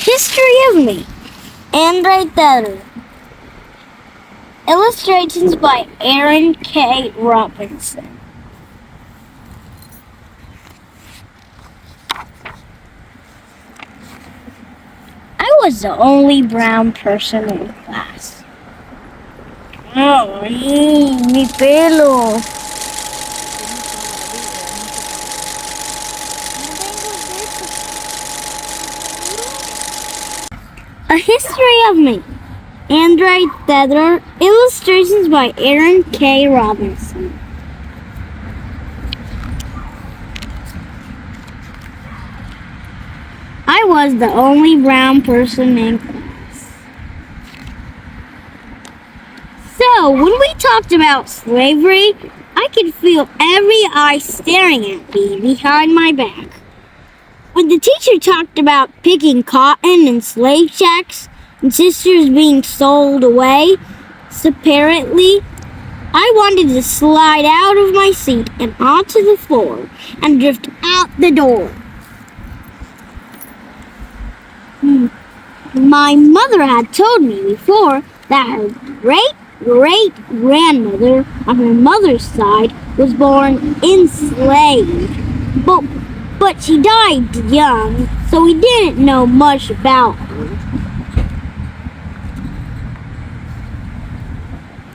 History of Me, Adrea Theodore. Illustrations by Aaron K. Robinson. I was the only brown person in class. Mi pelo. A History of Me, Adrea Theodore. Illustrations by Aaron K. Robinson. I was the only brown person in class. So, when we talked about slavery, I could feel every eye staring at me behind my back. When the teacher talked about picking cotton in slave shacks and sisters being sold away separately, I wanted to slide out of my seat and onto the floor and drift out the door. My mother had told me before that her great-great-grandmother on her mother's side was born enslaved. But she died young, so we didn't know much about her.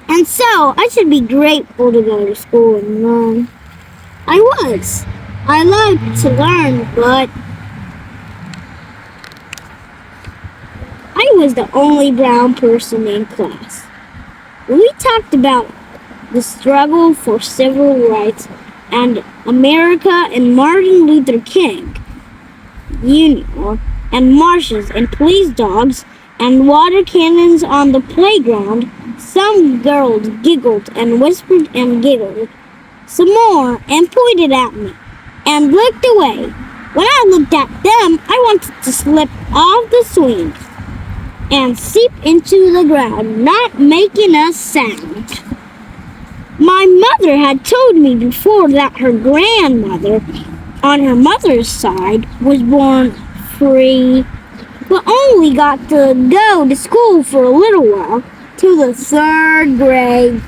And so I should be grateful to go to school and learn. I was. I loved to learn, but I was the only brown person in class. When we talked about the struggle for civil rights and America and Martin Luther King Jr. and marshes and police dogs and water cannons on the playground, some girls giggled and whispered and giggled some more and pointed at me and looked away. When I looked at them, I wanted to slip off the swing and seep into the ground, not making a sound. My mother had told me before that her grandmother on her mother's side was born free, but only got to go to school for a little while, till the 3rd grade.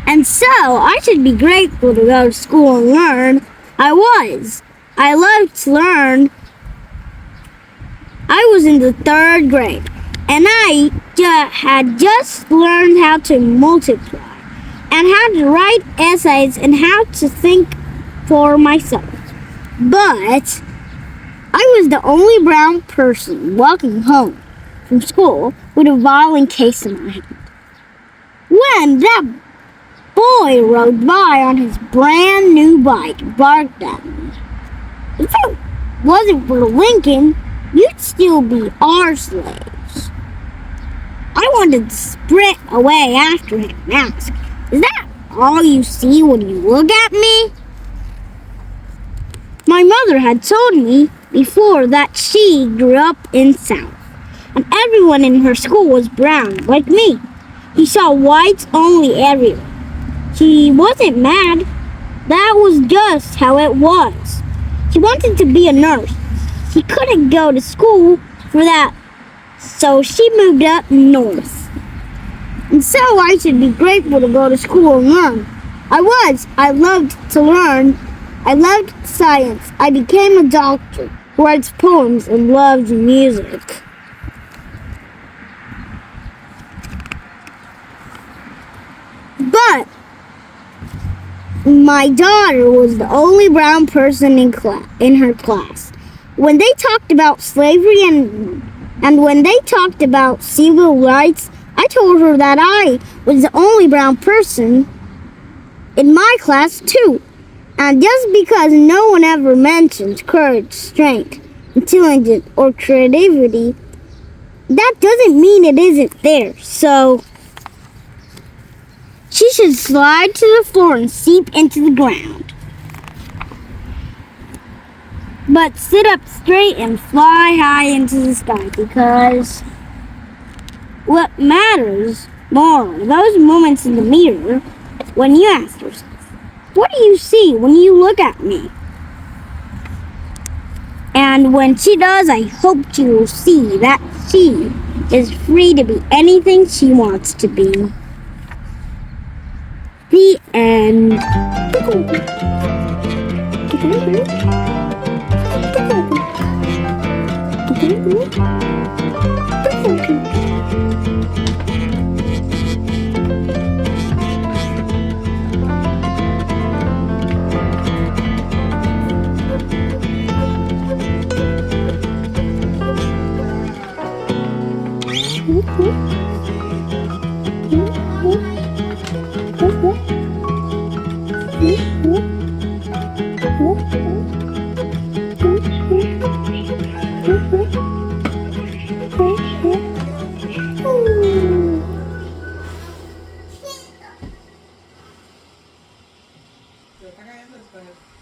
And so I should be grateful to go to school and learn. I was. I loved to learn. I was in the 3rd grade, and I had just learned how to multiply, and how to write essays, and how to think for myself. But I was the only brown person walking home from school with a violin case in my hand. When that boy rode by on his brand new bike and barked at me. If it wasn't for Lincoln, you'd still be our slaves. I wanted to sprint away after him and ask, is that all you see when you look at me? My mother had told me before that she grew up in South, and everyone in her school was brown, like me. He saw whites only everywhere. She wasn't mad. That was just how it was. She wanted to be a nurse. She couldn't go to school for that, so she moved up north. And so I should be grateful to go to school and learn. I was. I loved to learn. I loved science. I became a doctor who writes poems and loves music. But my daughter was the only brown person in her class. When they talked about slavery and when they talked about civil rights, I told her that I was the only brown person in my class too. And just because no one ever mentions courage, strength, intelligence, or creativity, that doesn't mean it isn't there. So she should slide to the floor and seep into the ground. But sit up straight and fly high into the sky, because what matters more are those moments in the mirror when you ask yourself, what do you see when you look at me? And when she does, I hope she will see that she is free to be anything she wants to be. The end. Lo está cayendo el